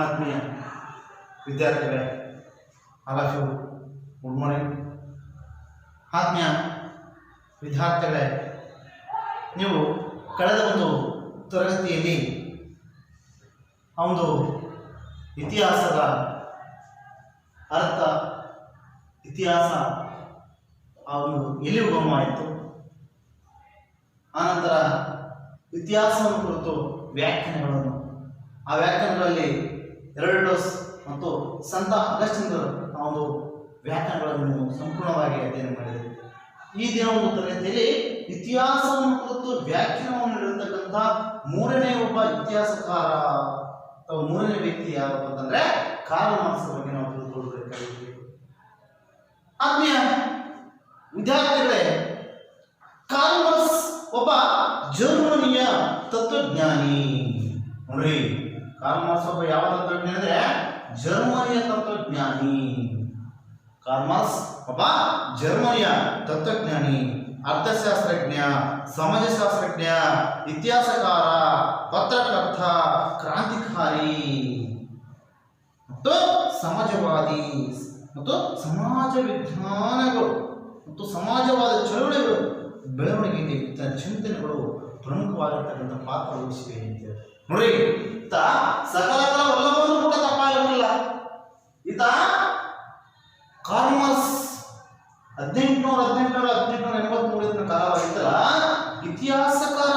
ಆತ್ಮೀಯ ವಿದ್ಯಾರ್ಥಿಗಳೇ, all of you good morning. ಆತ್ಮೀಯ ವಿದ್ಯಾರ್ಥಿಗಳೇ, ನೀವು ಕಳೆದ ಒಂದು ತರಗತಿಯಲ್ಲಿ ಆ ಒಂದು ಇತಿಹಾಸದ ಅರ್ಥ, ಇತಿಹಾಸ ಆ ಒಂದು ಎಲ್ಲಿ ಉಗಮ ಆಯಿತು, ಆನಂತರ ಇತಿಹಾಸವನ್ನು ಕುರಿತು ವ್ಯಾಖ್ಯಾನಗಳನ್ನು, ಆ ವ್ಯಾಖ್ಯಾನಗಳಲ್ಲಿ ಹೆರೋಡೋಟಸ್ ಮತ್ತು ಸಂತ ಅಗಸ್ಟಿನರು ಆ ಒಂದು ವ್ಯಾಖ್ಯಾನಗಳನ್ನು ನೀವು ಸಂಪೂರ್ಣವಾಗಿ ಅಧ್ಯಯನ ಮಾಡಿದೆ. ಈ ದಿನ ಒಂದು ತರಗತಿಯಲ್ಲಿ ಇತಿಹಾಸವನ್ನು ಕುರಿತು ವ್ಯಾಖ್ಯಾನವನ್ನು ನೀಡಿರ್ತಕ್ಕಂಥ ಮೂರನೇ ಒಬ್ಬ ಇತಿಹಾಸಕಾರ ಅಥವಾ ಮೂರನೇ ವ್ಯಕ್ತಿ ಯಾರಪ್ಪ ಅಂತಂದ್ರೆ ಕಾರ್ಲ್ ಮಾರ್ಕ್ಸ್ ಬಗ್ಗೆ ನಾವು ತಿಳಿದುಕೊಳ್ಳಬೇಕಾಗಿದೆ. ಆತ್ಮೀಯ ವಿದ್ಯಾರ್ಥಿಗಳೇ, ಕಾರ್ಲ್ ಮಾರ್ಕ್ಸ್ ಒಬ್ಬ ಜರ್ಮನಿಯ ತತ್ವಜ್ಞಾನಿ. ನೋಡ್ರಿ, ಕಾರ್ಲ್ ಮಾರ್ಕ್ಸ್ ಒಬ್ಬ ಯಾವ ತತ್ವಜ್ಞಾನಿ ಅಂದ್ರೆ ಜರ್ಮನಿಯ ತತ್ವಜ್ಞಾನಿ. ಕಾರ್ಲ್ ಮಾರ್ಕ್ಸ್ ಒಬ್ಬ ಜರ್ಮನಿಯ ತತ್ವಜ್ಞಾನಿ, ಅರ್ಥಶಾಸ್ತ್ರಜ್ಞ, ಸಮಾಜಶಾಸ್ತ್ರಜ್ಞ, ಇತಿಹಾಸಕಾರ, ಪತ್ರಕರ್ತ, ಕ್ರಾಂತಿಕಾರಿ ಮತ್ತು ಸಮಾಜವಾದಿ ಮತ್ತು ಸಮಾಜ ವಿಜ್ಞಾನಗಳು ಮತ್ತು ಸಮಾಜವಾದ ಚಳುವಳಿಗಳು ಬೆಳವಣಿಗೆಗೆ ಚಿಂತನೆಗಳು ಪ್ರಮುಖವಾಗಿರ್ತಕ್ಕಂಥ ಪಾತ್ರ ವಹಿಸಿವೆ ಅಂತ ನೋಡಿ. ಈತ ಸಕಲ ಎಲ್ಲವನ್ನೂ ಕೂಡ ತಪ್ಪಾಗಲಿಲ್ಲ. ಈತ ಕಾರ್ಲ್ ಮಾರ್ಕ್ಸ್ 1883 ಕಾಲವಾಗಿದ್ದಲ್ಲ ಇತಿಹಾಸಕಾರ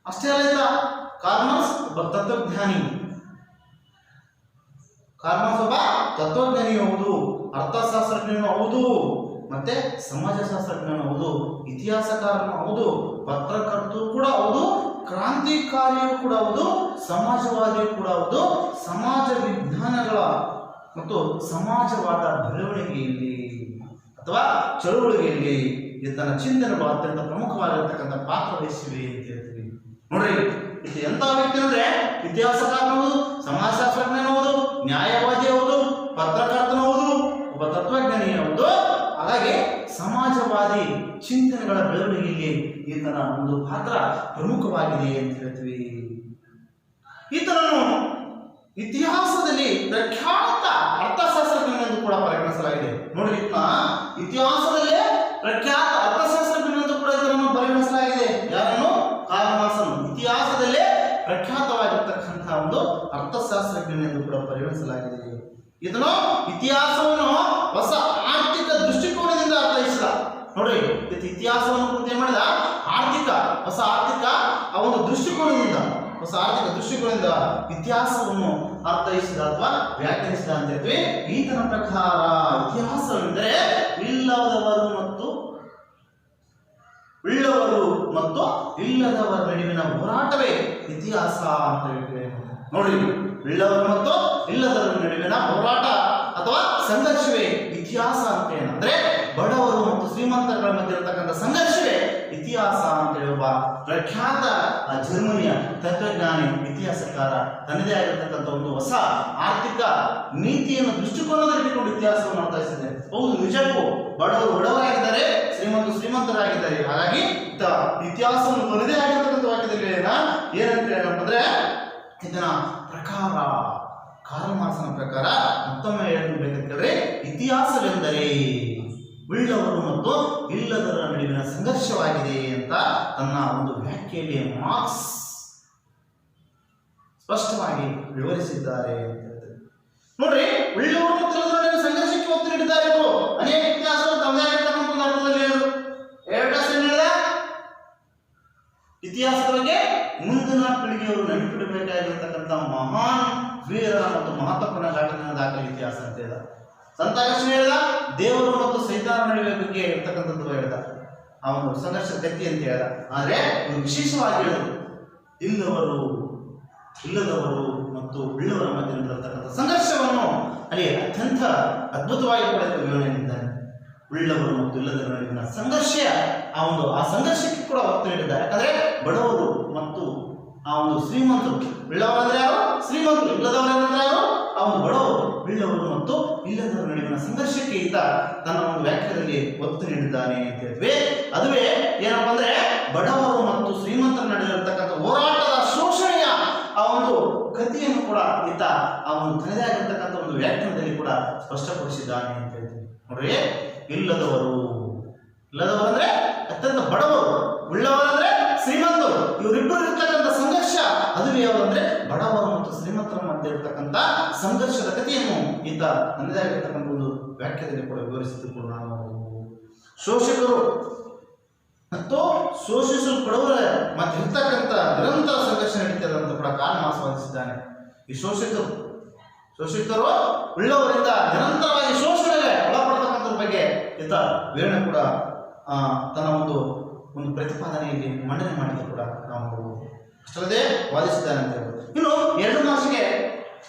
ಅಷ್ಟೇ ಅಲ್ಲ, ಕಾರ್ಲ್ ಮಾರ್ಕ್ಸ್ ಒಬ್ಬ ತತ್ವಜ್ಞಾನಿ. ಕಾರ್ಲ್ ಮಾರ್ಕ್ಸ್ ಒಬ್ಬ ತತ್ವಜ್ಞಾನಿ ಹೌದು, ಅರ್ಥಶಾಸ್ತ್ರಜ್ಞನು ಹೌದು, ಮತ್ತೆ ಸಮಾಜಶಾಸ್ತ್ರಜ್ಞನು ಹೌದು, ಇತಿಹಾಸಕಾರನು ಹೌದು, ಪತ್ರಕರ್ತರು ಕೂಡ ಹೌದು, ಕ್ರಾಂತಿಕಾರಿಯೂ ಕೂಡ ಹೌದು, ಸಮಾಜವಾದಿಯೂ ಕೂಡ ಹೌದು. ಸಮಾಜ ವಿಜ್ಞಾನಗಳ ಮತ್ತು ಸಮಾಜವಾದ ಬೆಳವಣಿಗೆಯಲ್ಲಿ ಅಥವಾ ಚಳುವಳಿಗೆಯಲ್ಲಿ ತನ್ನ ಚಿಂತನೆಗಳು ಅತ್ಯಂತ ಪ್ರಮುಖವಾಗಿರ್ತಕ್ಕಂಥ ಪಾತ್ರ ವಹಿಸಿವೆ ಅಂತ ಹೇಳ್ತೀವಿ. ನೋಡ್ರಿ, ಇದು ಎಂತ ವ್ಯಕ್ತಿ ಅಂದ್ರೆ ಇತಿಹಾಸಕಾರನ ಹೌದು, ಸಮಾಜಶಾಸ್ತ್ರಜ್ಞನ ಹೌದು, ನ್ಯಾಯವಾದಿ ಹೌದು, ಪತ್ರಕರ್ತನ ಹೌದು, ಒಬ್ಬ ತತ್ವಜ್ಞಾನಿ ಹೌದು. ಹಾಗಾಗಿ ಸಮಾಜವಾದಿ ಚಿಂತನೆಗಳ ಬೆಳವಣಿಗೆಯಲ್ಲಿ ಈತನ ಒಂದು ಪಾತ್ರ ಪ್ರಮುಖವಾಗಿದೆ ಅಂತ ಹೇಳ್ತೀವಿ. ಈತನನ್ನು ಇತಿಹಾಸದಲ್ಲಿ ಪ್ರಖ್ಯಾತ ಅರ್ಥಶಾಸ್ತ್ರಜ್ಞನೆಂದು ಕೂಡ ಪರಿಗಣಿಸಲಾಗಿದೆ. ನೋಡಿ, ಇತಿಹಾಸದಲ್ಲೇ ಪ್ರಖ್ಯಾತ ಅರ್ಥಶಾಸ್ತ್ರಜ್ಞನೆಂದು ಕೂಡ ಇದನ್ನು ಪರಿಗಣಿಸಲಾಗಿದೆ. ಯಾರನ್ನು? ಕಾರ್ಲ್ ಮಾರ್ಕ್ಸ್ ಅನ್ನು ಇತಿಹಾಸದಲ್ಲೇ ಪ್ರಖ್ಯಾತವಾಗಿರ್ತಕ್ಕಂಥ ಒಂದು ಅರ್ಥಶಾಸ್ತ್ರಜ್ಞನೆಂದು ಕೂಡ ಪರಿಗಣಿಸಲಾಗಿದೆ. ಇದನ್ನು ಇತಿಹಾಸವನ್ನು ಹೊಸ ಆರ್ಥಿಕ ದೃಷ್ಟಿಕೋನದಿಂದ ಅರ್ಥೈಸಿದ. ನೋಡಿ, ಇತಿಹಾಸವನ್ನು ಕುರಿತು ಏನ್ ಮಾಡಿದ? ಹೊಸ ಆರ್ಥಿಕ ಆ ಒಂದು ದೃಷ್ಟಿಕೋನದಿಂದ, ಹೊಸ ಆರ್ಥಿಕ ದೃಷ್ಟಿಕೋನದಿಂದ ಇತಿಹಾಸವನ್ನು ಅರ್ಥೈಸಿದ ಅಥವಾ ವ್ಯಾಖ್ಯಾನಿಸಿದ ಅಂತ ಹೇಳ್ತೀವಿ. ಈತನ ಪ್ರಕಾರ ಇತಿಹಾಸವೆಂದರೆ ಇಲ್ಲದವರು ಮತ್ತು ಇಲ್ಲದವರ ನಡುವಿನ ಹೋರಾಟವೇ ಇತಿಹಾಸ ಅಂತ ಹೇಳ್ತೀವಿ. ನೋಡಿ, ಇಲ್ಲವರು ಮತ್ತು ಇಲ್ಲದವರ ನಡುವಿನ ಹೋರಾಟ ಅಥವಾ ಸಂಘರ್ಷವೇ ಇತಿಹಾಸ ಅಂತ ಏನಂದ್ರೆ ಬಡವರು ಮತ್ತು ಶ್ರೀಮಂತರ ಮಧ್ಯೆ ಇರತಕ್ಕಂಥ ಸಂಘರ್ಷವೇ ಇತಿಹಾಸ ಅಂತ ಹೇಳುವ ಪ್ರಖ್ಯಾತ ಜರ್ಮನಿಯ ತತ್ವಜ್ಞಾನಿ, ಇತಿಹಾಸಕಾರ ತನ್ನದೇ ಆಗಿರತಕ್ಕಂಥ ಒಂದು ಹೊಸ ಆರ್ಥಿಕ ನೀತಿಯನ್ನು ದೃಷ್ಟಿಕೋನದಲ್ಲಿ ಇಟ್ಟುಕೊಂಡು ಇತಿಹಾಸವನ್ನು ಅರ್ಥೈಸಿದೆ. ಹೌದು, ನಿಜಕ್ಕೂ ಬಡವರು ಬಡವರಾಗಿದ್ದಾರೆ, ಶ್ರೀಮಂತರಾಗಿದ್ದಾರೆ. ಹಾಗಾಗಿ ಇತಿಹಾಸವನ್ನು ತನ್ನದೇ ಆಗಿರತಕ್ಕಂಥ ವಾಕ್ಯದಲ್ಲಿ ಏನಂತ ಏನಂತಂದ್ರೆ ಇದನ್ನ ಪ್ರಕಾರ ಕಾರ್ಲ್ ಮಾರ್ಕ್ಸ್ನ ಪ್ರಕಾರ ಮತ್ತೊಮ್ಮೆ ಹೇಳಬೇಕಂತಂದ್ರೆ ಇತಿಹಾಸವೆಂದರೆ ಉಳ್ಳವರು ಮತ್ತು ಇಲ್ಲದವರ ನಡುವಿನ ಸಂಘರ್ಷವಾಗಿದೆ ಅಂತ ತನ್ನ ಒಂದು ವ್ಯಾಖ್ಯೆಯಲ್ಲಿ ಮಾರ್ಕ್ಸ್ ಸ್ಪಷ್ಟವಾಗಿ ವಿವರಿಸಿದ್ದಾರೆ ಅಂತ ಹೇಳ್ತಾರೆ. ನೋಡ್ರಿ, ಉಳ್ಳವರು ಮತ್ತು ಇಲ್ಲದವರ ನಡುವಿನ ಸಂಘರ್ಷಕ್ಕೆ ಒತ್ತು ನೀಡಿದ್ದಾರೆ. ಅನೇಕ ಇತಿಹಾಸಗಳು ತಮ್ಮದೇ ಆಗಿರ್ತಕ್ಕಂಥ ಒಂದು ಅರ್ಥದಲ್ಲಿ ಹೇಳಿದ ಇತಿಹಾಸದ ಬಗ್ಗೆ ಮುಂದಿನ ಪೀಳಿಗೆಯವರು ನೆನಪಿಡಬೇಕಾಗಿರ್ತಕ್ಕಂಥ ಮಹಾನ್ ವೀರ ಮತ್ತು ಮಹತ್ವಪೂರ್ಣ ಘಟನೆಯ ದಾಖಲೆ ಇತಿಹಾಸ ಅಂತ ಹೇಳಿದ. ಸಂತ ಅಗಸ್ಟಿನ್ ಹೇಳಿದ ದೇವರು ಮತ್ತು ಸೈತಾನ ನಡುವೆ ಬಗ್ಗೆ ಇರ್ತಕ್ಕಂಥದ್ದು ಹೇಳಿದ, ಆ ಒಂದು ಸಂಘರ್ಷ ಗತಿ ಅಂತ ಹೇಳಿದ. ಆದ್ರೆ ವಿಶೇಷವಾಗಿ ಹೇಳಿದ್ರು ಇಲ್ಲದವರು ಮತ್ತು ಉಳ್ಳವರ ಮಧ್ಯೆ ಇರತಕ್ಕಂಥ ಸಂಘರ್ಷವನ್ನು ಅಲ್ಲಿ ಅತ್ಯಂತ ಅದ್ಭುತವಾಗಿ ಕೂಡ ವಿವರಣೆಯಿದ್ದಾರೆ. ಉಳ್ಳವರು ಮತ್ತು ಇಲ್ಲದವರ ನಡುವಿನ ಸಂಘರ್ಷ, ಆ ಸಂಘರ್ಷಕ್ಕೆ ಕೂಡ ಒತ್ತು ನೀಡಿದ್ದಾರೆ. ಯಾಕಂದ್ರೆ ಬಡವರು ಮತ್ತು ಆ ಒಂದು ಶ್ರೀಮಂತರು, ಉಳ್ಳವರಂದ್ರೆ ಯಾರು? ಶ್ರೀಮಂತರು. ಇಲ್ಲದವರಂದ್ರೆ ಯಾರು? ಆ ಒಂದು ಬಡವರು. ಉಳ್ಳವರು ಮತ್ತು ಇಲ್ಲದವರ ನಡುವಿನ ಸಂಘರ್ಷಕ್ಕೆ ಈತ ತನ್ನ ಒಂದು ವ್ಯಾಖ್ಯಾನದಲ್ಲಿ ಒತ್ತು ನೀಡಿದ್ದಾನೆ ಅಂತ ಹೇಳ್ತೀವಿ. ಅದುವೇ ಏನಪ್ಪ ಅಂದ್ರೆ ಬಡವರು ಮತ್ತು ಶ್ರೀಮಂತರ ನಡುವೆ ಇರತಕ್ಕಂಥ ಹೋರಾಟದ ಶೋಷಣೆಯ ಆ ಒಂದು ಕಥೆಯನ್ನು ಕೂಡ ಈತ ಆ ಒಂದು ತನ್ನದೇ ಆಗಿರ್ತಕ್ಕಂಥ ಒಂದು ವ್ಯಾಖ್ಯಾನದಲ್ಲಿ ಕೂಡ ಸ್ಪಷ್ಟಪಡಿಸಿದ್ದಾನೆ ಅಂತ ಹೇಳ್ತೀವಿ ನೋಡ್ರಿ. ಇಲ್ಲದವರು ಅಂದ್ರೆ ಅತ್ಯಂತ ಬಡವರು, ಉಳ್ಳವರಂದ್ರೆ ಶ್ರೀಮಂತರು, ಇವರಿಬ್ಬರು ಇರ್ತಕ್ಕಂಥ ಸಂಘರ್ಷ ಅದುವೇ ಯಾವಂದ್ರೆ ಬಡವರು ಮತ್ತು ಶ್ರೀಮಂತರ ಮಧ್ಯೆ ಇರತಕ್ಕಂಥ ಸಂಘರ್ಷದ ಕಥೆಯನ್ನು ಈತ ತನ್ನದೇ ಆಗಿರ್ತಕ್ಕಂಥ ಒಂದು ವ್ಯಾಖ್ಯಾನದಲ್ಲಿ ಕೂಡ ವಿವರಿಸಿದ್ದು ನಾವು. ಶೋಷಕರು ಮತ್ತು ಶೋಷಿಸಲ್ಪಡುವರ ಮತ್ತೆ ಇರ್ತಕ್ಕಂಥ ನಿರಂತರ ಸಂಘರ್ಷ ನಡೀತದೆ ಅಂತ ಕೂಡ ಕಾರಣ ಆಸ್ವಾದಿಸಿದ್ದಾನೆ. ಈ ಶೋಷಿತರು ಉಳ್ಳವರಿಂದ ನಿರಂತರವಾಗಿ ಶೋಷಣೆಗೆ ಒಳಪಡತಕ್ಕಂಥ ಬಗ್ಗೆ ಈತ ವಿವರಣೆ ಕೂಡ ತನ್ನ ಒಂದು ಪ್ರತಿಪಾದನೆಯಲ್ಲಿ ಮಂಡನೆ ಮಾಡಿದ್ದು ಕೂಡ ನಾವು ನೋಡಬಹುದು. ಅಷ್ಟಲ್ಲದೆ ವಾದಿಸಿದ್ದಾನೆ ಅಂತ ಹೇಳ್ಬೋದು. ಇನ್ನು 2 ಮಾರ್ಕ್ಸ್ಗೆ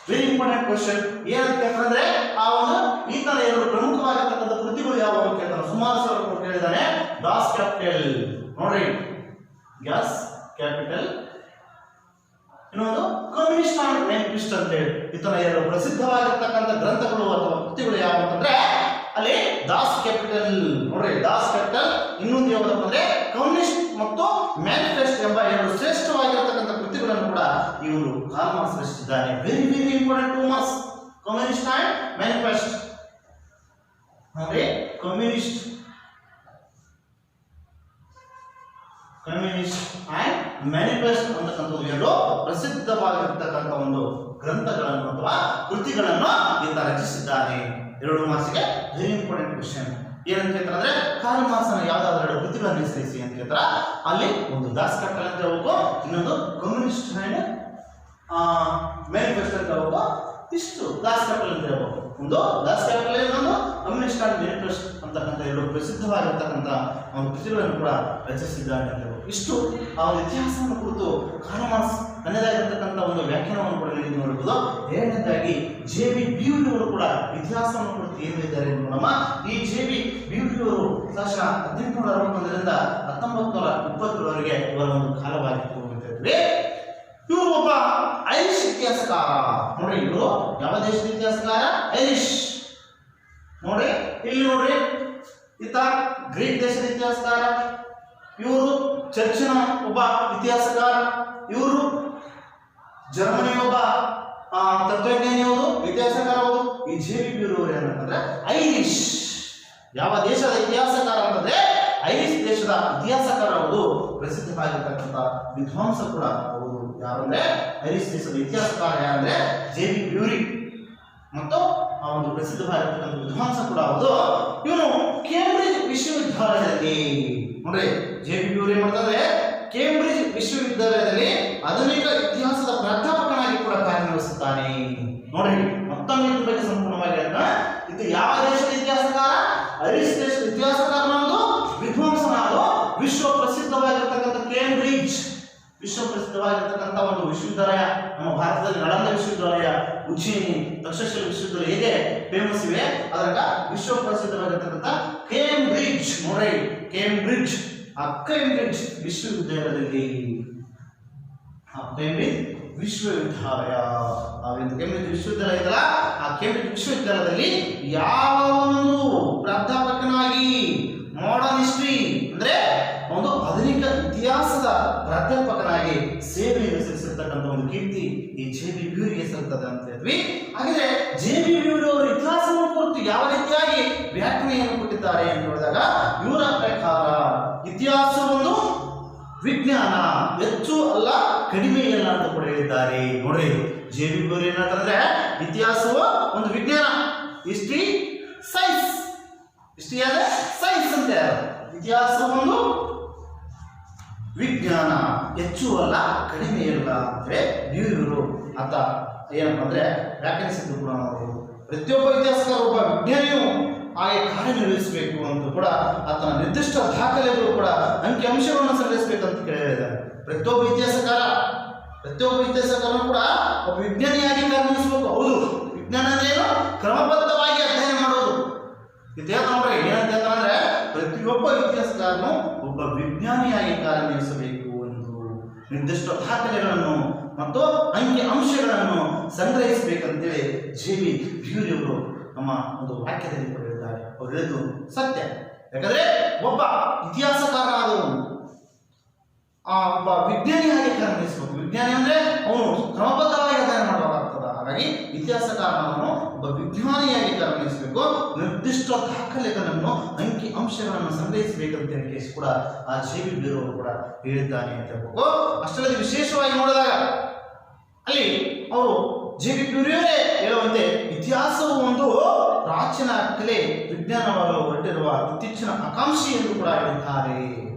ವೆರಿ ಇಂಪಾರ್ಟೆಂಟ್ ಕ್ವಶನ್ ಏನಂತ ಕೇಳಿದ್ರೆ ಆ ಒಂದು ಈತನ 2 ಪ್ರಮುಖವಾಗಿರ್ತಕ್ಕಂಥ ಕೃತಿಗಳು ಯಾವುವು ಅಂತ ಕೇಳ್ತಾನೆ. ಸುಮಾರು ಸಾವಿರ ಕೇಳಿದ್ದಾನೆ. ದಾಸ್ ಕ್ಯಾಪಿಟಲ್ ನೋಡ್ರಿ, ಗ್ಯಾಸ್ ಕ್ಯಾಪಿಟಲ್, ಇನ್ನೊಂದು ಕಮ್ಯುನಿಸ್ಟ್ ಅಂಡ್ ಮ್ಯಾನಿಫೆಸ್ಟೋ ಅಂತ ಹೇಳಿ ಈತನ 2 ಪ್ರಸಿದ್ಧವಾಗಿರ್ತಕ್ಕಂಥ ಗ್ರಂಥಗಳು ಅಥವಾ ಕೃತಿಗಳು ಯಾವುವು ಅಂತಂದ್ರೆ ಅಲ್ಲಿ ದಾಸ್ ಕ್ಯಾಪಿಟಲ್ ನೋಡ್ರಿ, ದಾಸ್ ಕ್ಯಾಪಿಟಲ್, ಇನ್ನೊಂದು ಯಾವುದಪ್ಪ ಅಂದ್ರೆ ಕಮ್ಯುನಿಸ್ಟ್ ಮತ್ತು ಮ್ಯಾನಿಫೆಸ್ಟೋ ಎಂಬ 2 ಶ್ರೇಷ್ಠವಾಗಿರತಕ್ಕಂಥ ಕೃತಿಗಳನ್ನು ಕೂಡ ಇವರು ಕಾರ್ಲ್ ಮಾರ್ಕ್ಸ್ ರಚಿಸಿದ್ದಾನೆ. Very very important 2 marks. Communist and manifesto ನೋಡಿ, ಕಮ್ಯುನಿಸ್ಟ್ ಅಂಡ್ ಮ್ಯಾನಿಫೆಸ್ಟೋ ಅಂತಕ್ಕಂಥ 2 ಪ್ರಸಿದ್ಧವಾಗಿರತಕ್ಕಂಥ ಒಂದು ಗ್ರಂಥಗಳನ್ನು ಅಥವಾ ಕೃತಿಗಳನ್ನು ಈತ ರಚಿಸಿದ್ದಾನೆ. 2 ಮಾರ್ಕ್ಸ್ಗೆ ವೆರಿ ಇಂಪಾರ್ಟೆಂಟ್ ಕ್ವಶನ್ ಏನಂತ ಹೇಳ್ತಾರೆ, ಕಾರ್ಲ್ ಮಾರ್ಕ್ಸ್ನ ಯಾವ್ದಾದ್ರು 2 ಕೃತಿಗಳನ್ನು ಹೆಸರಿಸಿ ಅಂತ ಹೇಳ್ತಾರ. ಅಲ್ಲಿ ಒಂದು ದಾಸ್ ಕ್ಯಾಪಿಟಲ್ ಅಂತ ಹೇಳ್ಬೇಕು, ಇನ್ನೊಂದು ಕಮ್ಯುನಿಸ್ಟ್ ಅಂಡ್ ಮ್ಯಾನಿಫೆಸ್ಟೋ ಅಂತ ಹೇಳ್ಬೇಕು. ಇಷ್ಟು ದಾಸ್ ಕ್ಯಾಪಿಟಲ್ ಅಂತ ಹೇಳ್ಬೇಕು. ಒಂದು ದಾಸ್ ಕ್ಯಾಪಿಟಲ್, ಇನ್ನೊಂದು ಕಮ್ಯುನಿಸ್ಟ್ ಅಂಡ್ ಮ್ಯಾನಿಫೆಸ್ಟೋ ಅಂತಕ್ಕಂಥ 2 ಪ್ರಸಿದ್ಧವಾಗಿರ್ತಕ್ಕಂಥ ಒಂದು ಕೃತಿಗಳನ್ನು ಕೂಡ ರಚಿಸಿದ್ದಾನೆ ಅಂತ ಹೇಳ್ಬೇಕು. ಇಷ್ಟು ಆ ಒಂದು ಇತಿಹಾಸವನ್ನು ಕುರಿತು ಕಾರ್ಲ್ ಮಾರ್ಕ್ಸ್ ತನ್ನದಾಗಿರ್ತಕ್ಕಂಥ ಒಂದು ವ್ಯಾಖ್ಯಾನವನ್ನು ಕೂಡ ನೀವು ನೋಡಬಹುದು. ಎರಡನೇದಾಗಿ ಜೆ.ಬಿ. ಬ್ಯೂರಿ ಅವರು ಕೂಡ ಇತಿಹಾಸವನ್ನು ಕುರಿತು ಏನು ಹೇಳಿದ್ದಾರೆ ನೋಡಮ್ಮ. ಈ ಜೆ.ಬಿ. ಬ್ಯೂರಿ ಅವರು 1861ರಿಂದ 1920ರವರೆಗೆ ಇವರ ಒಂದು ಕಾಲವಾಗಿತ್ತು ಅಂತ ಹೇಳಿದ್ವಿ. ಇವರು ಒಬ್ಬ ಐರಿಷ್ ಇತಿಹಾಸಕಾರ ನೋಡ್ರಿ. ಇವರು ಯಾವ ದೇಶದ ಇತಿಹಾಸಕಾರ? ಐರಿಷ್ ನೋಡಿ, ಇಲ್ಲಿ ನೋಡ್ರಿ, ಈತ ಗ್ರೀಕ್ ದೇಶದ ಇತಿಹಾಸಕಾರ, ಇವರು ಚರ್ಚಿನ ಒಬ್ಬ ಇತಿಹಾಸಕಾರ, ಇವರು ಜರ್ಮನಿ ಒಬ್ಬ ತತ್ವಜ್ಞಾನಿ ಹೌದು, ಇತಿಹಾಸಕಾರ ಹೌದು. ಈ ಜೆ.ಬಿ. ಬ್ಯೂರಿ ಅವರು ಏನಂತಂದ್ರೆ ಐರಿಷ್ ಯಾವ ದೇಶದ ಇತಿಹಾಸಕಾರ ಅಂತಂದ್ರೆ ಐರಿಷ್ ದೇಶದ ಇತಿಹಾಸಕಾರ ಹೌದು, ಪ್ರಸಿದ್ಧವಾಗಿರ್ತಕ್ಕಂಥ ವಿದ್ವಾಂಸ ಕೂಡ ಹೌದು. ಯಾರಂದ್ರೆ ಐರಿಷ್ ದೇಶದ ಇತಿಹಾಸಕಾರ ಯಾರಂದ್ರೆ ಜೆ.ಬಿ. ಬ್ಯೂರಿ ಮತ್ತು ಆ ಒಂದು ಪ್ರಸಿದ್ಧವಾಗಿರ್ತಕ್ಕಂಥ ವಿದ್ವಾಂಸ ಕೂಡ ಹೌದು. ಇವನು ಕೇಂಬ್ರಿಡ್ಜ್ ವಿಶ್ವವಿದ್ಯಾಲಯದಲ್ಲಿ ನೋಡ್ರಿ, ಜೆ.ಬಿ. ಬ್ಯೂರಿ ಏನ್ ಮಾಡ್ತಾರೆ, ಕೇಂಬ್ರಿಡ್ಜ್ ವಿಶ್ವವಿದ್ಯಾಲಯದಲ್ಲಿ ಆಧುನಿಕ ಇತಿಹಾಸದ ಪ್ರಾಧ್ಯಾಪಕನಾಗಿ ಕೂಡ ಕಾರ್ಯನಿರ್ವಹಿಸುತ್ತಾನೆ. ನೋಡ್ರಿ, ಮತ್ತೊಮ್ಮೆ ಇದ್ರ ಬಗ್ಗೆ ಸಂಪೂರ್ಣವಾಗಿ ಇದು ಯಾವ ದೇಶದ ಇತಿಹಾಸಕಾರ? ಐರಿಷ್ ದೇಶದ ಇತಿಹಾಸಕಾರನಾದ ವಿದ್ವಾಂಸನಾದ ವಿಶ್ವ ಪ್ರಸಿದ್ಧವಾಗಿರ್ತಕ್ಕಂಥ ಕೇಂಬ್ರಿಡ್ಜ್ ವಿಶ್ವ ಪ್ರಸಿದ್ಧವಾಗಿರ್ತಕ್ಕಂಥ ಒಂದು ವಿಶ್ವವಿದ್ಯಾಲಯ, ನಮ್ಮ ಭಾರತದಲ್ಲಿ ನಳಂದ ವಿಶ್ವವಿದ್ಯಾಲಯ, ಉಜ್ಜಯಿನಿ, ತಕ್ಷಶಿಲ ವಿಶ್ವವಿದ್ಯಾಲಯ ಹೇಗೆ ಫೇಮಸ್ ಇವೆ, ಅದರ ವಿಶ್ವ ಪ್ರಸಿದ್ಧವಾಗಿರ್ತಕ್ಕಂಥ ಕೇಂಬ್ರಿಡ್ಜ್ ನೋಡ್ರಿ, ಕೇಂಬ್ರಿಡ್ಜ್ ಆ ಕೇಂಬ್ರಿಡ್ಜ್ ವಿಶ್ವವಿದ್ಯಾಲಯದಲ್ಲಿ ಕೇಂಬ್ರಿಡ್ಜ್ ವಿಶ್ವವಿದ್ಯಾಲಯ ಕೇಂಬ್ರಿಡ್ಜ್ ವಿಶ್ವವಿದ್ಯಾಲಯ ಇದಲ್ಲ, ಆ ಕೇಂಬ್ರಿಡ್ಜ್ ವಿಶ್ವವಿದ್ಯಾಲಯದಲ್ಲಿ ಯಾವ ಒಂದು ಪ್ರಾಧ್ಯಾಪಕನಾಗಿ ಮಾಡರ್ನ್ ಹಿಸ್ಟ್ರಿ ಅಂದ್ರೆ ಒಂದು ಆಧುನಿಕ ಇತಿಹಾಸದ ಪ್ರಾಧ್ಯಾಪಕನಾಗಿ ಸೇವೆಯನ್ನು ಸಲ್ಲಿಸಿರ್ತಕ್ಕಂಥ ಒಂದು ಕೀರ್ತಿ ಈ ಜೆ.ಬಿ. ಬ್ಯೂರಿಗೆ ಸಲ್ತದೆ ಅಂತ ಹೇಳಿದ್ವಿ. ಹಾಗಿದ್ರೆ ಜೆ.ಬಿ. ಬ್ಯೂರಿ ಅವರು ಇತಿಹಾಸವನ್ನು ಕುರಿತು ಯಾವ ರೀತಿಯಾಗಿ ವ್ಯಾಖ್ಯಾನೆಯನ್ನು ಕೊಟ್ಟಿದ್ದಾರೆ ಅಂತ ನೋಡಿದಾಗ ಇವರ ಪ್ರಕಾರ ಇತಿಹಾಸ ಒಂದು ವಿಜ್ಞಾನ, ಹೆಚ್ಚು ಅಲ್ಲ ಕಡಿಮೆ ಇಲ್ಲ ಅಂತ ಕೂಡ ಹೇಳಿದ್ದಾರೆ. ನೋಡ್ರಿ, ಜೆ.ಬಿ. ಬ್ಯೂರಿ ಏನಂತಂದ್ರೆ ಇತಿಹಾಸವು ಒಂದು ವಿಜ್ಞಾನ, ಹಿಸ್ಟ್ರಿ ಸೈನ್ಸ್, ಹಿಸ್ಟ್ರಿ ಆದ್ರೆ ಸೈನ್ಸ್ ಅಂತ, ಇತಿಹಾಸ ಒಂದು ವಿಜ್ಞಾನ, ಹೆಚ್ಚು ಅಲ್ಲ ಕಡಿಮೆ ಇಲ್ಲ ಅಂದ್ರೆ ಬ್ಯೂರಿಯವರು ಆತ ಏನಪ್ಪ ಅಂದ್ರೆ ವ್ಯಾಖ್ಯಾನಿಸಿದ್ದು ಕೂಡ ನಾವು ಪ್ರತಿಯೊಬ್ಬ ಇತಿಹಾಸಕಾರ ಒಬ್ಬ ವಿಜ್ಞಾನಿಯು ಹಾಗೆ ಕಾರ್ಯನಿರ್ವಹಿಸಬೇಕು ಅಂತ ಕೂಡ ಆತನ ನಿರ್ದಿಷ್ಟ ದಾಖಲೆಗಳು ಕೂಡ ಅಂಕಿ ಅಂಶಗಳನ್ನು ಸಲ್ಲಿಸಬೇಕಂತ ಕೇಳಿದ್ದಾರೆ. ಪ್ರತಿಯೊಬ್ಬ ಇತಿಹಾಸಕಾರನು ಕೂಡ ಒಬ್ಬ ವಿಜ್ಞಾನಿಯಾಗಿ ಕಾರ್ಯನಿರ್ವಹಿಸಬೇಕು. ಹೌದು, ವಿಜ್ಞಾನ ಅಂದ್ರೇನು? ಕ್ರಮಬದ್ಧವಾಗಿ ಅಧ್ಯಯನ ಮಾಡೋದು. ಇತಿಹಾಸ ನೋಡ್ರಿ ಏನಂತ ಹೇಳ್ತಾರೆ, ಪ್ರತಿಯೊಬ್ಬ ಇತಿಹಾಸಕಾರನು ಒಬ್ಬ ವಿಜ್ಞಾನಿಯಾಗಿ ಕಾರ್ಯನಿರ್ವಹಿಸಬೇಕು ಎಂದು ನಿರ್ದಿಷ್ಟ ದಾಖಲೆಗಳನ್ನು ಮತ್ತು ಅಂಕಿ ಅಂಶಗಳನ್ನು ಸಂಗ್ರಹಿಸಬೇಕಂತೇಳಿ ಜೆ.ಬಿ. ಬ್ಯೂರಿ ಅವರು ನಮ್ಮ ಒಂದು ವಾಕ್ಯದಲ್ಲಿ ಹೇಳಿದ್ದಾರೆ. ಅವರು ಹೇಳಿದ್ದು ಸತ್ಯ. ಯಾಕಂದ್ರೆ ಒಬ್ಬ ಇತಿಹಾಸಕಾರನಾದವನು ಒಬ್ಬ ವಿಜ್ಞಾನಿಯಾಗಿ ಕಾರ್ಯನಿರ್ವಹಿಸಬೇಕು. ವಿಜ್ಞಾನಿ ಅಂದ್ರೆ ಅವನು ಕ್ರಮಬದ್ಧವಾಗಿ ಅಧ್ಯಯನ ಮಾಡಬೇಕಾಗ್ತದ. ಹಾಗಾಗಿ ಎಷ್ಟೋ ದಾಖಲೆಗಳನ್ನು ಅಂಕಿ ಅಂಶಗಳನ್ನು ಸಂಗ್ರಹಿಸಬೇಕಂತ ಹೇಳಿ ಕೂಡ ಆ ಜೆ.ಬಿ. ಬ್ಯೂರೋ ಕೂಡ ಹೇಳಿದ್ದಾನೆ ಅಂತ ಹೇಳ್ಬೇಕು. ಅಷ್ಟರಲ್ಲಿ ವಿಶೇಷವಾಗಿ ನೋಡಿದಾಗ ಅಲ್ಲಿ ಅವರು ಜೆ.ಬಿ. ಬ್ಯೂರೋರೇ ಹೇಳುವಂತೆ ಇತಿಹಾಸವು ಒಂದು ಪ್ರಾಚೀನ ಕಲೆ ವಿಜ್ಞಾನವಾಗಲು ಹೊರಟಿರುವ ಇತ್ತೀಚಿನ ಆಕಾಂಕ್ಷಿ ಎಂದು ಕೂಡ ಹೇಳಿದ್ದಾರೆ.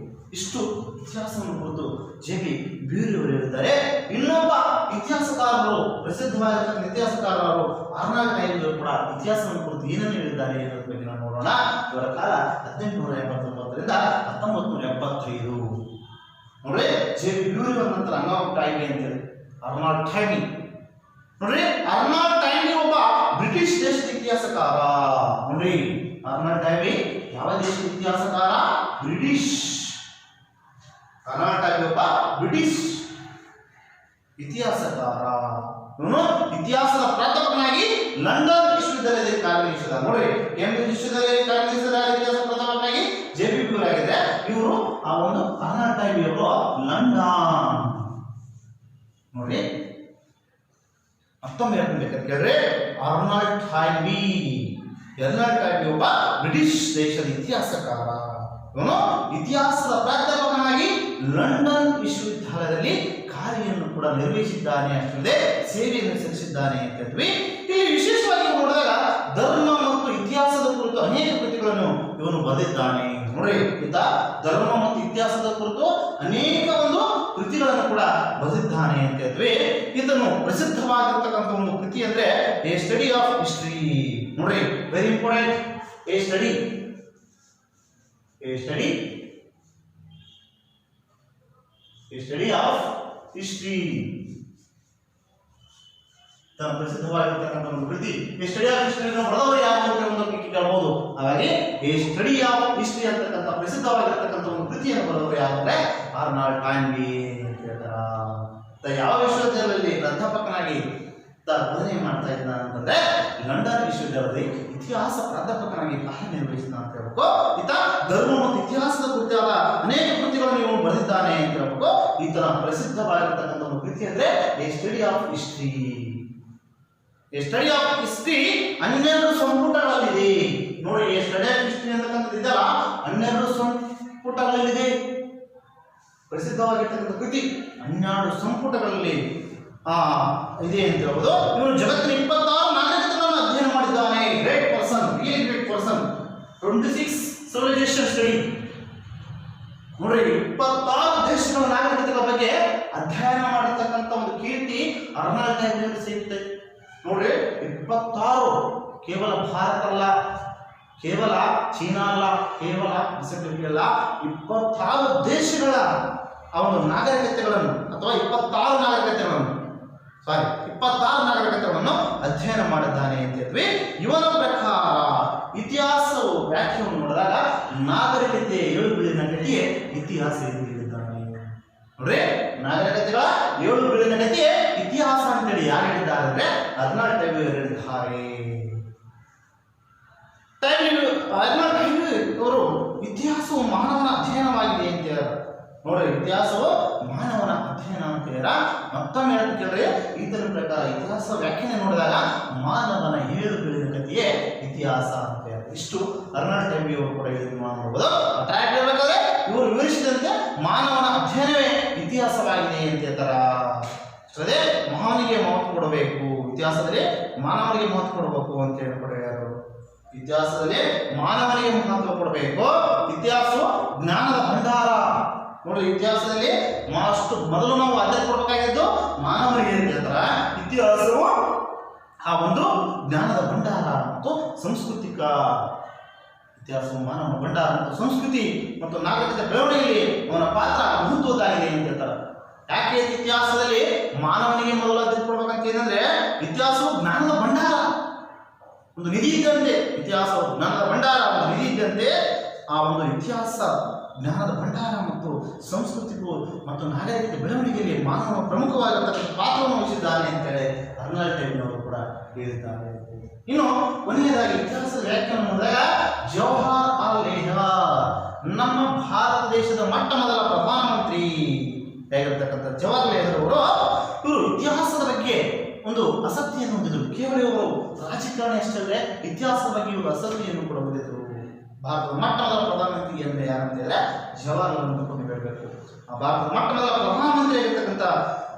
ಇಷ್ಟು ಇತಿಹಾಸವನ್ನು ಕುರಿತು ಜೆ.ಬಿ. ಬ್ಯೂರೋರು ಹೇಳಿದ್ದಾರೆ. ಇನ್ನೊಬ್ಬ ಇತಿಹಾಸಕಾರರು, ಪ್ರಸಿದ್ಧವಾಗಿರ್ತಕ್ಕಂಥ ಇತಿಹಾಸಕಾರರು ಅರ್ನಾಲ್ಡ್ ಟೈಮ್ಗಳು ಕೂಡ ಇತಿಹಾಸವನ್ನು ಕುರಿತು ಏನನ್ನು ಹೇಳಿದ್ದಾರೆ ಅನ್ನೋದ್ರ ಬಗ್ಗೆ ನಾವು ನೋಡೋಣ. ಇವರ ಕಾಲ 1889ರಿಂದ 1975. ನೋಡ್ರಿ, ಜೆ.ಬಿ. ಬ್ಯೂರೋ ನಂತರ ಅರ್ನಾಲ್ಡ್ ಟೈಮಿ ಅಂತೇಳಿ ಅರ್ನಾಲ್ಡ್ ಟೈಮಿ. ನೋಡ್ರಿ, ಅರ್ನಾಲ್ಡ್ ಟೈಮಿ ಒಬ್ಬ ಬ್ರಿಟಿಷ್ ದೇಶದ ಇತಿಹಾಸಕಾರ. ನೋಡ್ರಿ, ಅರ್ನಾಲ್ಡ್ ಟೈಮಿ ಯಾವ ದೇಶದ ಇತಿಹಾಸಕಾರ? ಬ್ರಿಟಿಷ್. ಅರ್ನಾಲ್ಡ್ ಟೈಮಿ ಒಬ್ಬ ಬ್ರಿಟಿಷ್ ಇತಿಹಾಸಕಾರ. ಇವನು ಇತಿಹಾಸದ ಪ್ರಾಧ್ಯಾಪಕನಾಗಿ ಲಂಡನ್ ವಿಶ್ವವಿದ್ಯಾಲಯದಲ್ಲಿ ಕಾರ್ಯನಿರ್ವಹಿಸಿದ. ನೋಡಿ, ಕೇಂಬ್ರಿಡ್ಜ್ ವಿಶ್ವವಿದ್ಯಾಲಯದಲ್ಲಿ ಕಾರ್ಯನಿರ್ವಹಿಸಿದ ಇತಿಹಾಸ ಪ್ರಾಧ್ಯಾಪಕನಾಗಿ ಜೆ.ಬಿ. ಬ್ಯೂರೋ ಆಗಿದೆ. ಇವರು ಆ ಒಂದು ಅರ್ನಾಲ್ಡ್ ಟೈಮಿ ಅವರು ಲಂಡನ್. ನೋಡಿ, ಮತ್ತೊಮ್ಮೆ ಹೇಳ್ಬೇಕಂತ ಕೇಳಿದ್ರೆ ಅರ್ನಾಲ್ಡ್ ಟೈಮಿ ಒಬ್ಬ ಬ್ರಿಟಿಷ್ ದೇಶದ ಇತಿಹಾಸಕಾರ. ಇವನು ಇತಿಹಾಸದ ಪ್ರಾಧ್ಯಾಪಕನಾಗಿ ಲಂಡನ್ ವಿಶ್ವವಿದ್ಯಾಲಯದಲ್ಲಿ ಕಾರ್ಯವನ್ನು ಕೂಡ ನಿರ್ವಹಿಸಿದ್ದಾನೆ. ಅಷ್ಟಲ್ಲದೆ ಸೇವೆಯನ್ನು ಸಲ್ಲಿಸಿದ್ದಾನೆ ಅಂತ ಹೇಳ್ತೀವಿ. ಇಲ್ಲಿ ವಿಶೇಷವಾಗಿ ನೋಡಿದಾಗ ಧರ್ಮ ಮತ್ತು ಇತಿಹಾಸದ ಕುರಿತು ಅನೇಕ ಕೃತಿಗಳನ್ನು ಇವನು ಬರೆದಿದ್ದಾನೆ. ನೋಡಿ, ಈತ ಧರ್ಮ ಮತ್ತು ಇತಿಹಾಸದ ಕುರಿತು ಅನೇಕ ಒಂದು ಕೃತಿಗಳನ್ನು ಕೂಡ ಬರೆದಿದ್ದಾನೆ ಅಂತ ಹೇಳ್ತೀವಿ. ಇದನ್ನು ಪ್ರಸಿದ್ಧವಾಗಿರ್ತಕ್ಕಂಥ ಒಂದು ಕೃತಿ ಅಂದ್ರೆ ಎ ಸ್ಟಡಿ ಆಫ್ ಹಿಸ್ಟ್ರಿ. ನೋಡಿ, very important. A study of history ಪ್ರಸಿದ್ಧವಾಗಿರ್ತಕ್ಕಂಥ ಒಂದು ಕೃತಿ. ಎ ಸ್ಟಡಿ ಆಫ್ ಹಿಸ್ಟ್ರಿ ಬರೆದವರು ಯಾರು ಅಂತ ಒಂದು ಕೇಳಬಹುದು. ಹಾಗಾಗಿ ಎ ಸ್ಟಡಿ ಆಫ್ ಹಿಸ್ಟ್ರಿ ಅಂತಕ್ಕಂಥ ಪ್ರಸಿದ್ಧವಾಗಿರ್ತಕ್ಕಂಥ ಒಂದು ಕೃತಿಯನ್ನು ಬರೆದವರು ಯಾರು ಅಂದ್ರೆ ಅರ್ನಾಲ್ಡ್ ಟೈಮಿ ಅಂತ ಹೇಳ್ತಾರ. ಯಾವ ವಿಶ್ವವಿದ್ಯಾಲಯದಲ್ಲಿ ಪ್ರಾಧ್ಯಾಪಕನಾಗಿ ಬೋಧನೆ ಮಾಡ್ತಾ ಇದ್ದ ಅಂತಂದ್ರೆ ಲಂಡನ್ ವಿಶ್ವವಿದ್ಯಾಲಯದಲ್ಲಿ ಇತಿಹಾಸ ಪ್ರಾಧ್ಯಾಪಕನಾಗಿ ಕಾರ್ಯನಿರ್ವಹಿಸಿದ ಅಂತ ಹೇಳ್ಬೇಕು. ಈತ ಧರ್ಮ ಮತ್ತು ಇತಿಹಾಸದ ಕುರಿತಾದ ಅನೇಕ ಕೃತಿಗಳನ್ನು ಇವನು ಬರೆದಿದ್ದಾನೆ ಅಂತ ಹೇಳ್ಬೇಕು. ಈತನ ಪ್ರಸಿದ್ಧವಾಗಿರ್ತಕ್ಕಂಥ ಒಂದು ಕೃತಿ ಅಂದ್ರೆ a study of history. A study of history 12 ಸಂಪುಟಗಳಲ್ಲಿದೆ. ನೋಡಿ, ಎ ಸ್ಟಡಿ ಆಫ್ ಹಿಸ್ಟ್ರಿ ಅಂತಕ್ಕಂಥದ್ದು ಇದೆಯಲ್ಲ 12 ಸಂಪುಟಗಳಲ್ಲಿದೆ. ಪ್ರಸಿದ್ಧವಾಗಿರ್ತಕ್ಕಂಥ ಕೃತಿ 12 ಸಂಪುಟಗಳಲ್ಲಿ ಇದೆ ಅಂತ ಹೇಳ್ಬೋದು. ಇವನು ಜಗತ್ತಿನ 26 ನಾಗರಿಕತೆಗಳನ್ನು ಅಧ್ಯಯನ ಮಾಡಿದ್ದಾನೆ. Great person, really great person. 26 civilisation study. ನೋಡ್ರಿ, 26 ದೇಶಗಳ ನಾಗರಿಕತೆಗಳ ಬಗ್ಗೆ ಅಧ್ಯಯನ ಮಾಡಿರ್ತಕ್ಕಂಥ ಒಂದು ಕೀರ್ತಿ ಅರ್ನಾಲ್ಡ್ ಟೈಮಿ ಸಿಗುತ್ತೆ. ನೋಡ್ರಿ, 26 ಕೇವಲ ಭಾರತ ಅಲ್ಲ, ಕೇವಲ ಚೀನಾ ಅಲ್ಲ, ಕೇವಲ ಪೆಸಿಫಿಕ್ ಅಲ್ಲ, 26 ದೇಶಗಳ ಆ ಒಂದು ನಾಗರಿಕತೆಗಳನ್ನು ಅಥವಾ 26 ನಾಗರಿಕತೆಗಳನ್ನು ಅಧ್ಯಯನ ಮಾಡಿದ್ದಾನೆ ಅಂತ ಹೇಳ್ತೀವಿ. ಇವನ ಪ್ರಕಾರ ಇತಿಹಾಸವು ವ್ಯಾಖ್ಯೆಯನ್ನು ನೋಡಿದಾಗ ನಾಗರಿಕತೆ 7 ಬೀಳಿನ ಗತಿಯೇ ಇತಿಹಾಸ ಎಂದು ಹೇಳಿದ್ದಾನೆ. ನೋಡ್ರಿ, ನಾಗರಿಕತೆಗಳ 7 ಬೀಳಿನ ಗತಿಯೇ ಇತಿಹಾಸ ಅಂತೇಳಿ ಯಾರು ಹೇಳಿದ್ದಾರೆ ಅಂದ್ರೆ ಅರ್ನಾಲ್ಡ್ ಟೈಮಿ ಹೇಳಿದ್ದಾರೆ. ಅರ್ನಾಲ್ಡ್ ಟೈಮಿ ಅವರು ಇತಿಹಾಸವು ಮಾನವನ ಅಧ್ಯಯನವಾಗಿದೆ ಅಂತ ಹೇಳ್ತಾರೆ. ನೋಡ್ರಿ, ಇತಿಹಾಸವು ಮಾನವನ ಅಧ್ಯಯನ ಅಂತ ಹೇಳ. ಮತ್ತೊಮ್ಮೆ ಹೇಳಕ್ಕೆ ಕೇಳ್ರಿ, ಈತನ ಪ್ರಕಾರ ಇತಿಹಾಸ ವ್ಯಾಖ್ಯಾನ ನೋಡಿದಾಗ ಮಾನವನ 7 ಬೀಳಿನ ಕಥೆಯೇ ಇತಿಹಾಸ ಅಂತ ಹೇಳ. ಇಷ್ಟು ಅರ್ನಾಲ್ಡ್ ಟೈಮಿ ಅವರು ಕೂಡ ಹೇಳಿದ್ದು ಮಾಡಬಹುದು. ಹೇಳ್ಬೇಕಾದ್ರೆ ಇವರು ವಿವರಿಸಿದಂತೆ ಮಾನವನ ಅಧ್ಯಯನವೇ ಇತಿಹಾಸವಾಗಿದೆ ಅಂತ ಹೇಳ್ತಾರ. ಅದೇ ಮಹಾನಿಗೆ ಮಹತ್ವ ಕೊಡಬೇಕು, ಇತಿಹಾಸದಲ್ಲಿ ಮಾನವನಿಗೆ ಮಹತ್ವ ಕೊಡಬೇಕು ಅಂತ ಹೇಳ್ಕೊಡ್ಯಾರು. ಇತಿಹಾಸದಲ್ಲಿ ಮಾನವನಿಗೆ ಮಹತ್ವ ಕೊಡಬೇಕು. ಇತಿಹಾಸವು ಜ್ಞಾನದ ಭಂಡಾರ. ನೋಡಿ, ಇತಿಹಾಸದಲ್ಲಿ ಮೊದಲು ನಾವು ಆದ್ಯತೆ ಕೊಡಬೇಕಾಗಿದ್ದು ಮಾನವನಿಗೆ ಅಂತ ಹೇಳ್ತಾರ. ಇತಿಹಾಸವು ಆ ಒಂದು ಜ್ಞಾನದ ಭಂಡಾರ ಮತ್ತು ಸಾಂಸ್ಕೃತಿಕ. ಇತಿಹಾಸವು ಮಾನವನ ಭಂಡಾರ ಮತ್ತು ಸಂಸ್ಕೃತಿ ಮತ್ತು ನಾಗರಿಕತೆ ಬೆಳವಣಿಗೆಯಲ್ಲಿ ಅವನ ಪಾತ್ರ ಮಹತ್ವದಾಗಿದೆ ಅಂತ ಹೇಳ್ತಾರೆ. ಯಾಕೆ ಇತಿಹಾಸದಲ್ಲಿ ಮಾನವನಿಗೆ ಮೊದಲು ಆದ್ಯತೆ ಕೊಡ್ಬೇಕಂತ ಏನಂದ್ರೆ ಇತಿಹಾಸವು ಜ್ಞಾನದ ಭಂಡಾರ, ಒಂದು ನಿಧಿ ಇದ್ದಂತೆ. ಇತಿಹಾಸವು ಜ್ಞಾನದ ಭಂಡಾರ, ಒಂದು ನಿಧಿ ಇದ್ದಂತೆ. ಆ ಒಂದು ಇತಿಹಾಸ ಜ್ಞಾನದ ಭಂಡಾರ ಮತ್ತು ಸಂಸ್ಕೃತಿಗೂ ಮತ್ತು ನಾಗರಿಕತೆ ಬೆಳವಣಿಗೆಯಲ್ಲಿ ಮಾನವ ಪ್ರಮುಖವಾಗಿರ್ತಕ್ಕಂಥ ಪಾತ್ರವನ್ನು ವಹಿಸಿದ್ದಾನೆ ಅಂತೇಳಿ ಅರ್ನಾಲ್ಡ್ ಟೈಮಿ ಅವರು ಕೂಡ ಹೇಳಿದ್ದಾರೆ. ಇನ್ನು ಕೊನೆಯದಾಗಿ ಇತಿಹಾಸದ ವ್ಯಾಖ್ಯಾನ ನೋಡಿದಾಗ ಜವಾಹರ್ಲಾಲ್ ನೆಹರು ನಮ್ಮ ಭಾರತ ದೇಶದ ಮೊಟ್ಟ ಮೊದಲ ಪ್ರಧಾನಮಂತ್ರಿ ಆಗಿರ್ತಕ್ಕಂಥ ಜವಾಹರ್ಲಾಲ್ ನೆಹರು ಅವರು ಇವರು ಇತಿಹಾಸದ ಬಗ್ಗೆ ಒಂದು ಆಸಕ್ತಿಯನ್ನು ಹೊಂದಿದ್ರು. ಕೇವಲ ಇವರು ರಾಜಕಾರಣ ಅಷ್ಟೇ ಇತಿಹಾಸದ ಬಗ್ಗೆ ಇವರು ಆಸಕ್ತಿಯನ್ನು ಕೂಡ ಹೊಂದಿದ್ರು. ಭಾರತದ ಮೊಟ್ಟಮೊದಲ ಪ್ರಧಾನಮಂತ್ರಿ ಅಂದ್ರೆ ಯಾರಂತ ಹೇಳಿದ್ರೆ ಜವಾಹರ್ಲಾಲ್ ನೆಹರು ಹೇಳಬೇಕು. ಆ ಭಾರತದ ಮೊಟ್ಟಮೊದಲ ಪ್ರಧಾನಮಂತ್ರಿ ಆಗಿರ್ತಕ್ಕಂಥ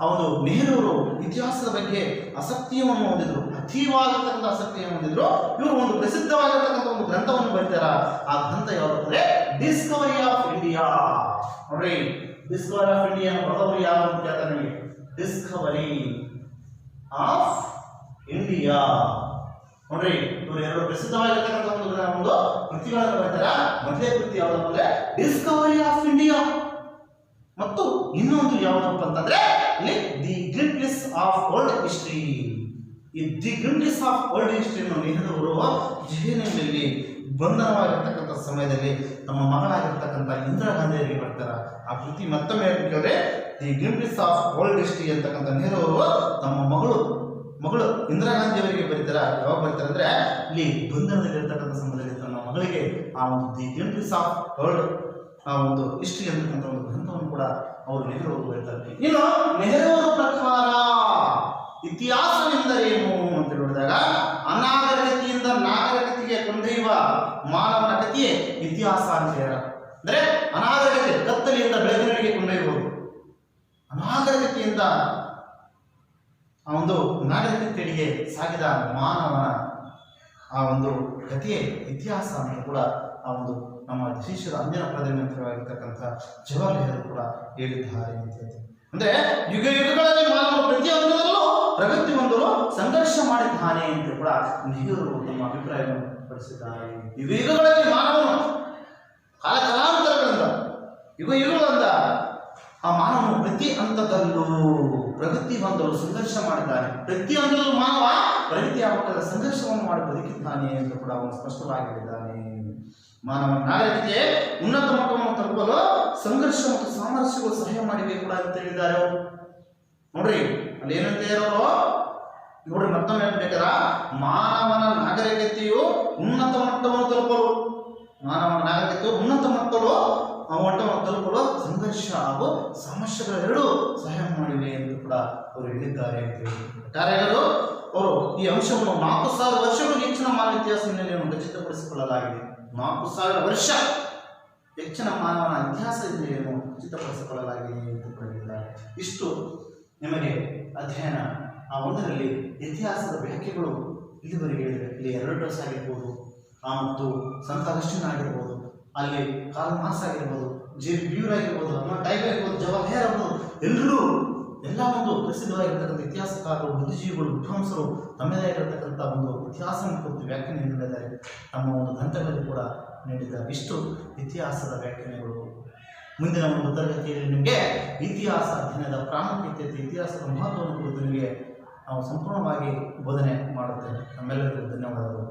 ಅವನು ನೆಹರು ಇತಿಹಾಸದ ಬಗ್ಗೆ ಆಸಕ್ತಿಯನ್ನು ಹೊಂದಿದ್ರು, ಅತೀವಾಗಿರ್ತಕ್ಕಂಥ ಆಸಕ್ತಿಯನ್ನು ಹೊಂದಿದ್ರು. ಇವರು ಒಂದು ಪ್ರಸಿದ್ಧವಾಗಿರ್ತಕ್ಕಂಥ ಒಂದು ಗ್ರಂಥವನ್ನು ಬರೀತಾರ. ಆ ಗ್ರಂಥ ಯಾವುದಂದ್ರೆ ಡಿಸ್ಕವರಿ ಆಫ್ ಇಂಡಿಯಾ. ನೋಡ್ರಿ, ಡಿಸ್ಕವರಿ ಆಫ್ ಇಂಡಿಯಾ ಬರೆದವರು ಯಾರು ಅಂತ ಕೇಳ್ತಾರೆ ನಿಮಗೆ. Discovery of India. ನೋಡ್ರಿ, ಇವರು ಎರಡು ಪ್ರಸಿದ್ಧವಾಗಿರ್ತಕ್ಕಂಥ ಒಂದು ಕೃತಿಗಳನ್ನು ಬರೀತಾರ. ಮೊದಲೇ ಕೃತಿ ಯಾವ್ದಪ್ಪ ಅಂದ್ರೆ ಡಿಸ್ಕವರಿ ಆಫ್ ಇಂಡಿಯಾ, ಮತ್ತು ಇನ್ನೊಂದು ಯಾವುದಪ್ಪ ಅಂತಂದ್ರೆ ದಿ ಗ್ಲಿಂಪ್ಸ್ ಆಫ್ ವರ್ಲ್ಡ್ ಹಿಸ್ಟ್ರಿ. ಈ ದಿ ಗ್ಲಿಂಪ್ಸ್ ಆಫ್ ವರ್ಲ್ಡ್ ಹಿಸ್ಟ್ರಿಯನ್ನು ನೆಹರು ಅವರು ಜೈಲಿನಲ್ಲಿ ಬಂಧನವಾಗಿರ್ತಕ್ಕಂಥ ಸಮಯದಲ್ಲಿ ನಮ್ಮ ಮಗಳಾಗಿರ್ತಕ್ಕಂಥ ಇಂದಿರಾ ಗಾಂಧಿಯವರಿಗೆ ಬರ್ತಾರೆ. ಆ ಕೃತಿ ಮತ್ತೊಮ್ಮೆ ಕೇಳಿದ್ರೆ ದಿ ಗ್ಲಿಂಪ್ಸ್ ಆಫ್ ವರ್ಲ್ಡ್ ಹಿಸ್ಟ್ರಿ ಅಂತಕ್ಕಂಥ ನೆಹರು ಅವರು ತಮ್ಮ ಮಗಳು ಇಂದಿರಾ ಗಾಂಧಿ ಅವರಿಗೆ ಬರೀತಾರ. ಯಾವಾಗ ಬರೀತಾರೆ ಅಂದ್ರೆ ಇಲ್ಲಿ ಬಂಧನದಲ್ಲಿರ್ತಕ್ಕಂಥ ಸಮಯದಲ್ಲಿ ತನ್ನ ಮಗಳಿಗೆ ಆ ಒಂದು ದಿ ಗ್ಲಿಂಪ್ಸ್ ಆಫ್ ವರ್ಲ್ಡ್ ಆ ಒಂದು ಹಿಸ್ಟ್ರಿ ಅಂತಕ್ಕಂಥ ಒಂದು ಗ್ರಂಥವನ್ನು ಕೂಡ ಅವರು ನೆಹರು ಅವರು ಬರೀತಾರೆ. ಇನ್ನು ನೆಹರು ಅವರ ಪ್ರಕಾರ ಇತಿಹಾಸವೆಂದರೇನು ಅಂತ ಹೇಳಿದಾಗ ಅನಾಗರಿಕತೆಯಿಂದ ನಾಗರಿಕತೆಗೆ ಕೊಂಡೊಯ್ಯುವ ಮಾನವನ ಕಥೆಯೇ ಇತಿಹಾಸ ಅಂತ ಹೇಳ. ಅಂದ್ರೆ ಅನಾಗರಿಕತೆ ಕತ್ತಲೆಯಿಂದ ಬೆಳಕಿನೆಡೆಗೆ ಕೊಂಡೊಯ್ಯುವುದು, ಅನಾಗರಿಕತೆಯಿಂದ ಆ ಒಂದು ನಾಗರಿಕತೆಗೆ ಸಾಗಿದ ಮಾನವನ ಆ ಒಂದು ಕಥೆಯೇ ಇತಿಹಾಸ ಅಂತ ಕೂಡ ಆ ಒಂದು ನಮ್ಮ ದೇಶದ ಅಂದಿನ ಪ್ರಧಾನಮಂತ್ರಿಯಾಗಿರ್ತಕ್ಕಂಥ ಜವಾಹರ್ಲಾಲ್ ನೆಹರು ಕೂಡ ಹೇಳಿದ್ದಾರೆ ಅಂತ ಹೇಳ್ತಾರೆ. ಅಂದ್ರೆ ಯುಗ ಯುಗಗಳಲ್ಲಿ ಮಾನವ ಪ್ರತಿಯೊಂದರಲ್ಲೂ ಪ್ರಗತಿ ಹೊಂದಲು ಸಂಘರ್ಷ ಮಾಡಿದ್ದಾನೆ ಅಂತ ಕೂಡ ನೆಹರು ತಮ್ಮ ಅಭಿಪ್ರಾಯವನ್ನು ಪಡಿಸಿದ್ದಾರೆ. ಯುಗ ಯುಗಗಳಲ್ಲಿ ಮಾನವನು ಕಾಲಾಂತರಗಳಿಂದ ಯುಗಗಳಿಂದ ಆ ಮಾನವನು ಪ್ರತಿ ಹಂತದಲ್ಲೂ ಪ್ರಗತಿ ಹೊಂದಲು ಸಂಘರ್ಷ ಮಾಡಿದ್ದಾನೆ. ಪ್ರತಿಯೊಂದರಲ್ಲೂ ಮಾನವ ಪ್ರಗತಿ ಆಗಬೇಕಾದ ಸಂಘರ್ಷವನ್ನು ಮಾಡಿ ಬದುಕಿದ್ದಾನೆ ಅಂತ ಕೂಡ ಅವನು ಸ್ಪಷ್ಟವಾಗಿ ಹೇಳಿದ್ದಾನೆ. ಮಾನವನ ನಾಗರಿಕತೆ ಉನ್ನತ ಮಟ್ಟವನ್ನು ತಲುಪಲು ಸಂಘರ್ಷ ಮತ್ತು ಸಾಮರಸ್ಯಗಳು ಸಹಾಯ ಮಾಡಿವೆ ಕೂಡ ಅಂತ ಹೇಳಿದ್ದಾರೆ ಅವರು. ನೋಡ್ರಿ, ಅಲ್ಲಿ ಏನಂತ ಹೇಳೋರು ನೋಡ್ರಿ, ಮತ್ತೊಮ್ಮೆ ಹೇಳ್ಬೇಕಾರ ಮಾನವನ ನಾಗರಿಕತೆಯು ಉನ್ನತ ಮಟ್ಟವನ್ನು ತಲುಪಲು, ಮಾನವನ ನಾಗರಿಕತೆಯು ಉನ್ನತ ಮಟ್ಟವನ್ನು ತಲುಪಲು ಸಂಘರ್ಷ ಹಾಗೂ ಸಮಸ್ಯೆಗಳೆರಡೂ ಸಹಾಯ ಮಾಡಿವೆ ಅಂತ ಕೂಡ ಅವರು ಹೇಳಿದ್ದಾರೆ ಅಂತ ಹೇಳಿ ಅವರು ಈ ಅಂಶವನ್ನು 4000 ವರ್ಷಗಳು ಹೆಚ್ಚಿನ ಮಾನವ ಇತಿಹಾಸ ಹಿನ್ನೆಲೆಯನ್ನು ಖಚಿತಪಡಿಸಿಕೊಳ್ಳಲಾಗಿದೆ. 4000 ವರ್ಷ ಹೆಚ್ಚಿನ ಮಾನವನ ಇತಿಹಾಸ ಹಿನ್ನೆಲೆಯನ್ನು ಖಚಿತಪಡಿಸಿಕೊಳ್ಳಲಾಗಿದೆ ಎಂದು ಹೇಳಿದ್ದಾರೆ. ಇಷ್ಟು ನಿಮಗೆ ಅಧ್ಯಯನ ಆ ಒಂದರಲ್ಲಿ ಇತಿಹಾಸದ ವ್ಯಾಖ್ಯೆಗಳು ಇಲ್ಲಿವರೆಗೆ ಹೇಳಿದೆ. ಇಲ್ಲಿ ಹೆರೋಡೋಟಸ್ ಆಗಿರ್ಬೋದು, ಮತ್ತು ಸಂತ ಅಗಸ್ಟಿನ್ ಆಗಿರ್ಬೋದು, ಅಲ್ಲಿ ಕಾರ್ಲ್ ಮಾರ್ಕ್ಸ್ ಆಗಿರ್ಬೋದು, ಜೆ.ಬಿ. ಬ್ಯೂರ್ ಆಗಿರ್ಬೋದು, ಟೈಪ್ ಆಗಿರ್ಬೋದು, ಜವಾಹರ್ಲಾಲ್ ನೆಹರು ಆಗಿರ್ಬೋದು, ಎಲ್ಲರೂ ಎಲ್ಲ ಒಂದು ಪ್ರಸಿದ್ಧವಾಗಿರ್ತಕ್ಕಂಥ ಇತಿಹಾಸಕಾರರು, ಬುದ್ಧಿಜೀವಿಗಳು, ವಿದ್ವಾಂಸರು ತಮ್ಮದೇ ಆಗಿರತಕ್ಕಂಥ ಒಂದು ಇತಿಹಾಸವನ್ನು ಕುರಿತು ವ್ಯಾಖ್ಯಾನ ನೀಡಿದ್ದಾರೆ. ತಮ್ಮ ಒಂದು ಗ್ರಂಥಗಳಲ್ಲಿ ಕೂಡ ನೀಡಿದ್ದಾರೆ. ಇಷ್ಟು ಇತಿಹಾಸದ ವ್ಯಾಖ್ಯಾನಗಳು. ಮುಂದಿನ ಒಂದು ತರಗತಿಯಲ್ಲಿ ನಿಮಗೆ ಇತಿಹಾಸ ಅಧ್ಯಯನದ ಪ್ರಾಮುಖ್ಯತೆ, ಇತಿಹಾಸದ ಮಹತ್ವವನ್ನು ಕುರಿತು ನಿಮಗೆ ನಾವು ಸಂಪೂರ್ಣವಾಗಿ ಬೋಧನೆ ಮಾಡುತ್ತೇವೆ. ನಮ್ಮೆಲ್ಲರಿಗೂ ಧನ್ಯವಾದಗಳು.